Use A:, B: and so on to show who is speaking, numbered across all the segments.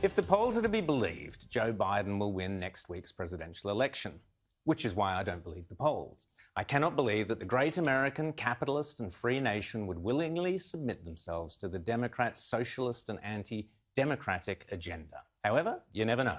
A: If the polls are to be believed, Joe Biden will win next week's presidential election, which is why I don't believe the polls. I cannot believe that the great American capitalist and free nation would willingly submit themselves to the Democrat, socialist and anti-democratic agenda. However, you never know.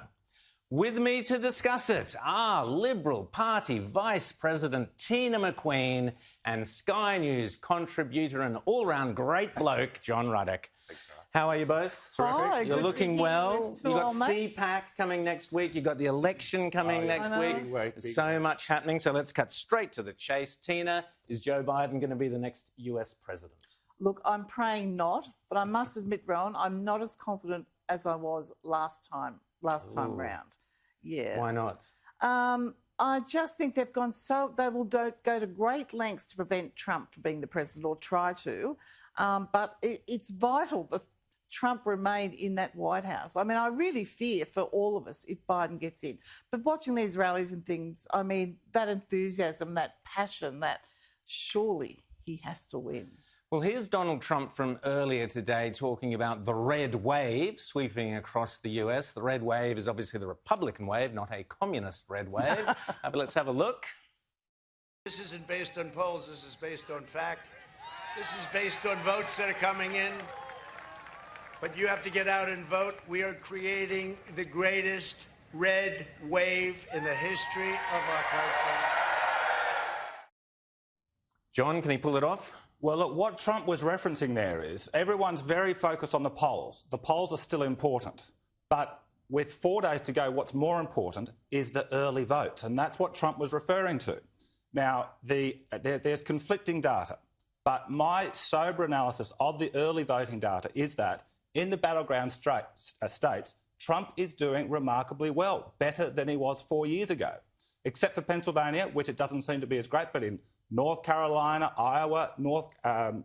A: With me to discuss it are Liberal Party Vice President Teena McQueen and Sky News contributor and all-round great bloke, John Ruddock.
B: Thanks, Sarah.
A: How are you both?
B: Terrific.
A: You're looking well. You've got CPAC coming next week. You've got the election coming next week. There's so much happening, so let's cut straight to the chase. Teena, is Joe Biden going to be the next US president?
C: Look, I'm praying not, but I must admit, Rowan, I'm not as confident as I was last time round. Yeah.
A: Why not?
C: I just think they've gone they will go to great lengths to prevent Trump from being the president, or try to. But it's vital that Trump remain in that White House. I mean, I really fear for all of us if Biden gets in. But watching these rallies and things, I mean, that enthusiasm, that passion, that surely he has to win.
A: Well, here's Donald Trump from earlier today talking about the red wave sweeping across the US. The red wave is obviously the Republican wave, not a communist red wave. But let's have a look.
D: This isn't based on polls. This is based on fact. This is based on votes that are coming in. But you have to get out and vote. We are creating the greatest red wave in the history of our country.
A: John, can he pull it off?
B: Well, look, what Trump was referencing there is everyone's very focused on the polls. The polls are still important. But with 4 days to go, what's more important is the early vote. And that's what Trump was referring to. Now, there's conflicting data. But my sober analysis of the early voting data is that in the battleground states, Trump is doing remarkably well, better than he was 4 years ago, except for Pennsylvania, which it doesn't seem to be as great, but in North Carolina, Iowa,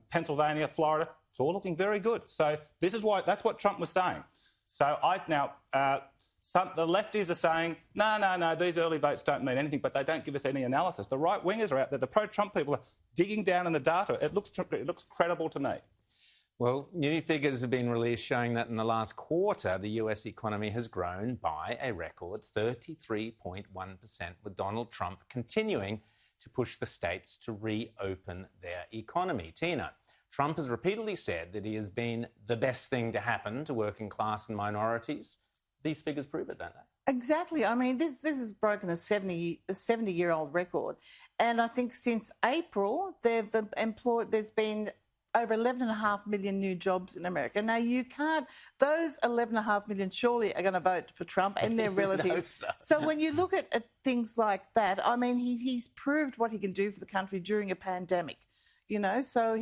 B: Pennsylvania, Florida, it's all looking very good. So this is why that's what Trump was saying. So the lefties are saying, no, these early votes don't mean anything, but they don't give us any analysis. The right-wingers are out there. The pro-Trump people are digging down in the data. It looks credible to me.
A: Well, new figures have been released showing that in the last quarter, the US economy has grown by a record 33.1%, with Donald Trump continuing to push the states to reopen their economy. Teena, Trump has repeatedly said that he has been the best thing to happen to working class and minorities. These figures prove it, don't they?
C: Exactly. I mean, this has broken a 70-year-old record. And I think since April, there's been over 11.5 million new jobs in America. Now, those 11.5 million surely are going to vote for Trump and their relatives. So when you look at things like that, I mean, he's proved what he can do for the country during a pandemic, you know. So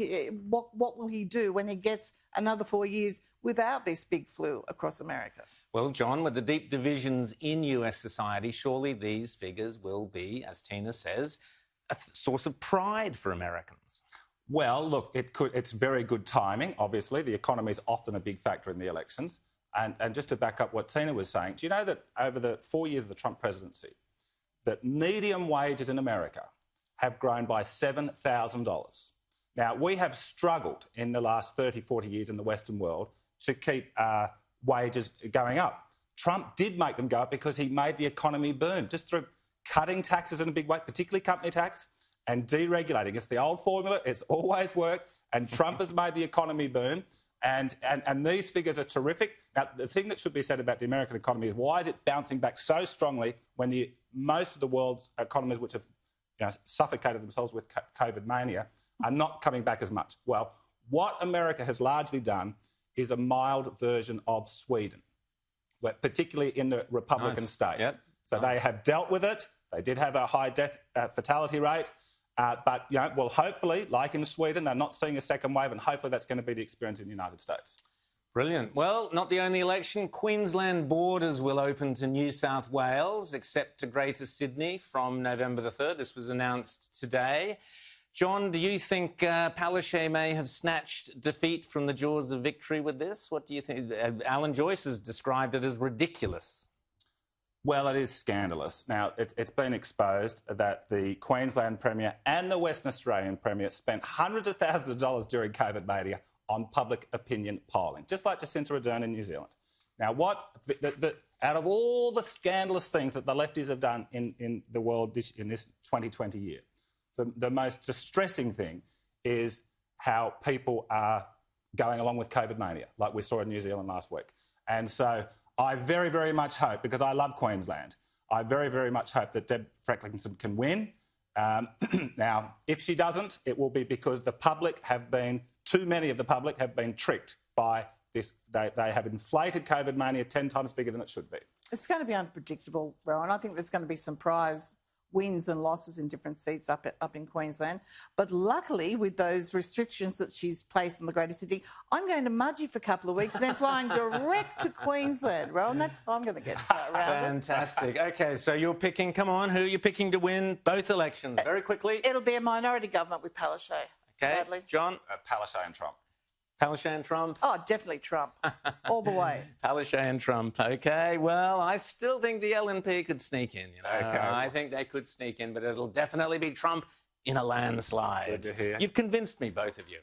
C: what will he do when he gets another 4 years without this big flu across America?
A: Well, John, with the deep divisions in US society, surely these figures will be, as Teena says, a source of pride for Americans.
B: Well, look, it's very good timing, obviously. The economy is often a big factor in the elections. And just to back up what Teena was saying, do you know that over the 4 years of the Trump presidency, that median wages in America have grown by $7,000? Now, we have struggled in the last 30, 40 years in the Western world to keep wages going up. Trump did make them go up because he made the economy boom, just through cutting taxes in a big way, particularly company tax, and deregulating. It's the old formula. It's always worked. And Trump has made the economy boom. And these figures are terrific. Now, the thing that should be said about the American economy is why is it bouncing back so strongly when most of the world's economies, which have suffocated themselves with COVID mania, are not coming back as much? Well, what America has largely done is a mild version of Sweden, particularly in the Republican states. Yep. So they have dealt with it. They did have a high death fatality rate. But, well, hopefully, like in Sweden, they're not seeing a second wave, and hopefully that's going to be the experience in the United States.
A: Brilliant. Well, not the only election. Queensland borders will open to New South Wales, except to Greater Sydney from November the 3rd. This was announced today. John, do you think Palaszczuk may have snatched defeat from the jaws of victory with this? What do you think? Alan Joyce has described it as ridiculous.
B: Well, it is scandalous. Now, it's been exposed that the Queensland Premier and the Western Australian Premier spent hundreds of thousands of dollars during COVID mania on public opinion polling, just like Jacinda Ardern in New Zealand. Now, out of all the scandalous things that the lefties have done in the world in this 2020 year, the most distressing thing is how people are going along with COVID mania, like we saw in New Zealand last week. And so I very, very much hope, because I love Queensland, I very, very much hope that Deb Frecklington can win. Now, if she doesn't, it will be because too many of the public have been tricked by this. They have inflated COVID mania 10 times bigger than it should be.
C: It's going to be unpredictable, Rowan. I think there's going to be some prize wins and losses in different seats up in Queensland. But luckily, with those restrictions that she's placed on the Greater Sydney, I'm going to Mudgee for a couple of weeks and then flying direct to Queensland, Rowan. That's how I'm going to get around
A: Fantastic. OK, so you're picking, come on, who are you picking to win both elections? Very quickly.
C: It'll be a minority government with PALASZCZUK.
A: OK,
C: Sadly.
A: John?
B: Palaszczuk and Trump.
A: Palaszczuk and Trump?
C: Oh, definitely Trump. All the way.
A: Palaszczuk and Trump. OK, well, I still think the LNP could sneak in. You know?
B: OK.
A: I think they could sneak in, but it'll definitely be Trump in a landslide.
B: Good to hear.
A: You've convinced me, both of you.